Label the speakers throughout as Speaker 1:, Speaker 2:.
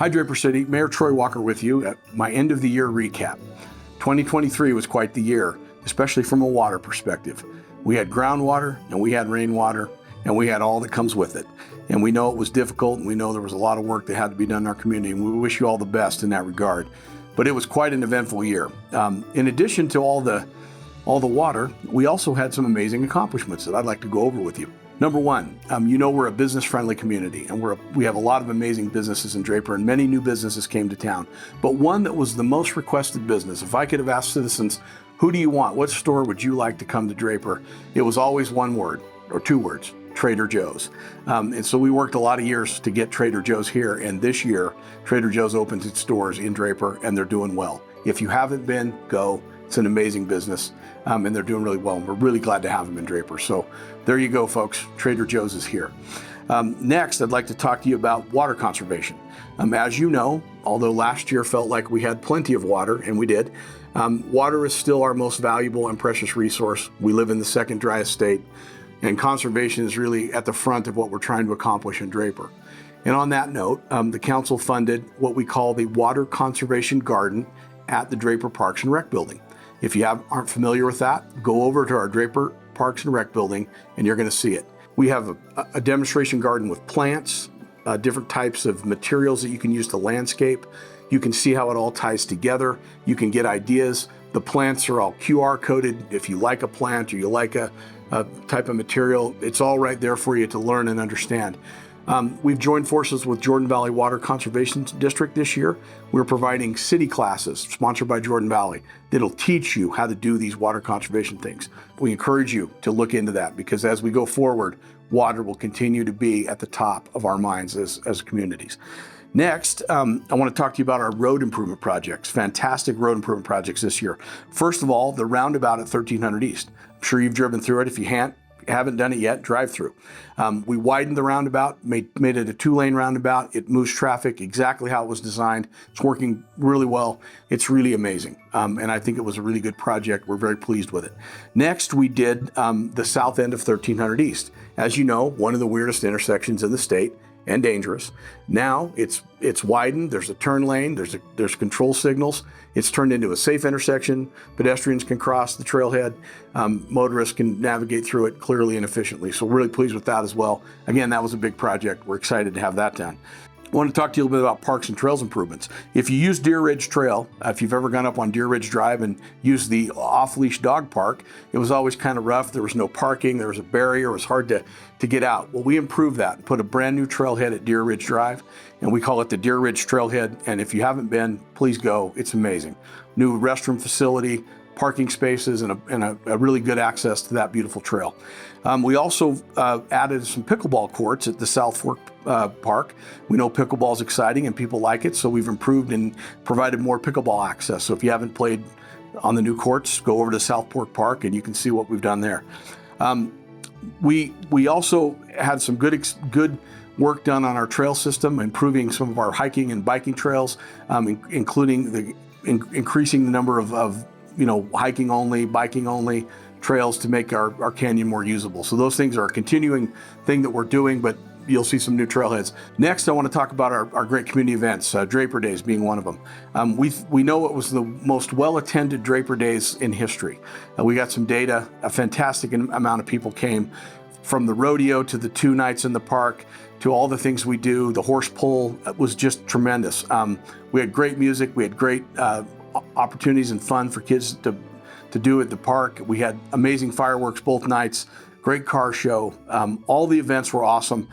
Speaker 1: Hi, Draper City. Mayor Troy Walker with you at my end of the year recap. 2023 was quite the year, especially from a water perspective. We had groundwater and we had rainwater and we had all that comes with it. And we know it was difficult and we know there was a lot of work that had to be done in our community, and we wish you all the best in that regard. But it was quite an eventful year. In addition to all the water, we also had some amazing accomplishments that I'd like to go over with you. Number one, you know we're a business-friendly community, and we have a lot of amazing businesses in Draper, and many new businesses came to town. But one that was the most requested business, if I could have asked citizens, who do you want? What store would you like to come to Draper? It was always one word, or two words, Trader Joe's. And so we worked a lot of years to get Trader Joe's here, and this year, Trader Joe's opened its stores in Draper, and they're doing well. If you haven't been, go. It's an amazing business, and they're doing really well. And we're really glad to have them in Draper. So there you go, folks. Trader Joe's is here. Next, I'd like to talk to you about water conservation. As you know, although last year felt like we had plenty of water, and we did, water is still our most valuable and precious resource. We live in the second driest state, and conservation is really at the front of what we're trying to accomplish in Draper. And on that note, the council funded what we call the Water Conservation Garden at the Draper Parks and Rec Building. If you aren't familiar with that, go over to our Draper Parks and Rec Building and you're going to see it. We have a demonstration garden with plants, different types of materials that you can use to landscape. You can see how it all ties together. You can get ideas. The plants are all QR coded. If you like a plant or you like a type of material, it's all right there for you to learn and understand. We've joined forces with Jordan Valley Water Conservation District this year. We're providing city classes sponsored by Jordan Valley that'll teach you how to do these water conservation things. We encourage you to look into that, because as we go forward, water will continue to be at the top of our minds as communities. Next, I want to talk to you about our road improvement projects. Fantastic road improvement projects this year. First of all, the roundabout at 1300 East. I'm sure you've driven through it. If you haven't done it yet, drive through. We widened the roundabout, made it a 2-lane roundabout. It moves traffic exactly how it was designed. It's working really well. It's really amazing. And I think it was a really good project. We're very pleased with it. Next, we did the south end of 1300 East. As you know, one of the weirdest intersections in the state, and dangerous. Now it's widened. There's a turn lane. There's control signals. It's turned into a safe intersection. Pedestrians can cross the trailhead. Motorists can navigate through it clearly and efficiently. So we're really pleased with that as well. Again, that was a big project. We're excited to have that done. I want to talk to you a little bit about parks and trails improvements. If you use Deer Ridge Trail, if you've ever gone up on Deer Ridge Drive and used the off-leash dog park, it was always kind of rough. There was no parking. There was a barrier. It was hard to get out. Well, we improved that and put a brand new trailhead at Deer Ridge Drive, and we call it the Deer Ridge Trailhead. And if you haven't been, please go. It's amazing. New restroom facility, parking spaces, and a really good access to that beautiful trail. We also added some pickleball courts at the South Fork Park. We know pickleball is exciting and people like it, so we've improved and provided more pickleball access. So if you haven't played on the new courts, go over to South Fork Park and you can see what we've done there. We also had some good work done on our trail system, improving some of our hiking and biking trails, including increasing the number of hiking only, biking only trails to make our canyon more usable. So those things are a continuing thing that we're doing, but you'll see some new trailheads. Next, I want to talk about our great community events, Draper Days being one of them. We know it was the most well-attended Draper Days in history. We got some data. A fantastic amount of people came, from the rodeo to the 2 nights in the park to all the things we do. The horse pull was just tremendous. We had great music. We had great opportunities and fun for kids to do at the park. We had amazing fireworks both nights, great car show. All the events were awesome.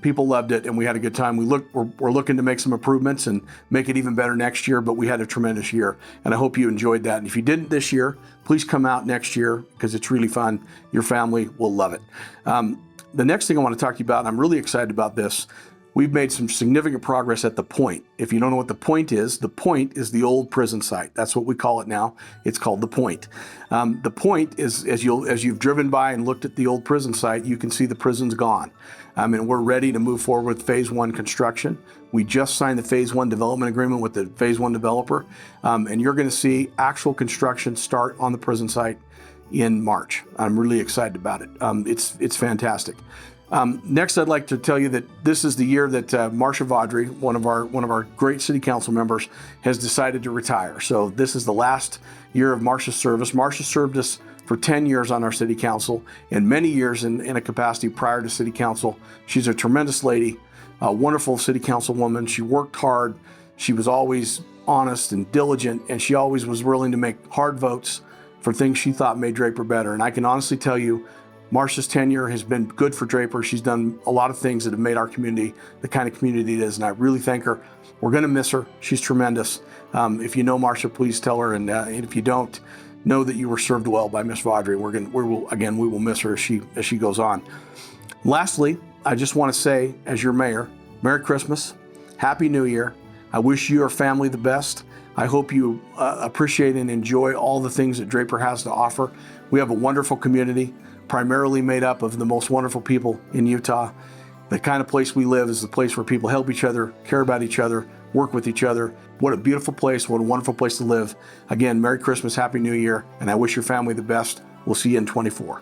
Speaker 1: People loved it, and we had a good time. We're looking to make some improvements and make it even better next year, but we had a tremendous year, and I hope you enjoyed that. And if you didn't this year, please come out next year because it's really fun. Your family will love it. The next thing I want to talk to you about, and I'm really excited about this, we've made some significant progress at the Point. If you don't know what the Point is the old prison site. That's what we call it now. It's called the Point. The Point is, as you've driven by and looked at the old prison site, you can see the prison's gone. And we're ready to move forward with phase 1 construction. We just signed the phase 1 development agreement with the phase 1 developer. And you're going to see actual construction start on the prison site in March. I'm really excited about it. It's fantastic. Next, I'd like to tell you that this is the year that Marsha Vawdrey, one of our great city council members, has decided to retire. So this is the last year of Marsha's service. Marsha served us for 10 years on our city council and many years in a capacity prior to city council. She's a tremendous lady, a wonderful city councilwoman. She worked hard. She was always honest and diligent, and she always was willing to make hard votes for things she thought made Draper better. And I can honestly tell you, Marsha's tenure has been good for Draper. She's done a lot of things that have made our community the kind of community it is, and I really thank her. We're going to miss her. She's tremendous. If you know Marsha, please tell her, and if you don't, know that you were served well by Miss Vawdrey. We will miss her as she goes on. Lastly, I just want to say, as your mayor, Merry Christmas, Happy New Year. I wish your family the best. I hope you appreciate and enjoy all the things that Draper has to offer. We have a wonderful community, primarily made up of the most wonderful people in Utah. The kind of place we live is the place where people help each other, care about each other, work with each other. What a beautiful place, what a wonderful place to live. Again, Merry Christmas, Happy New Year, and I wish your family the best. We'll see you in 24.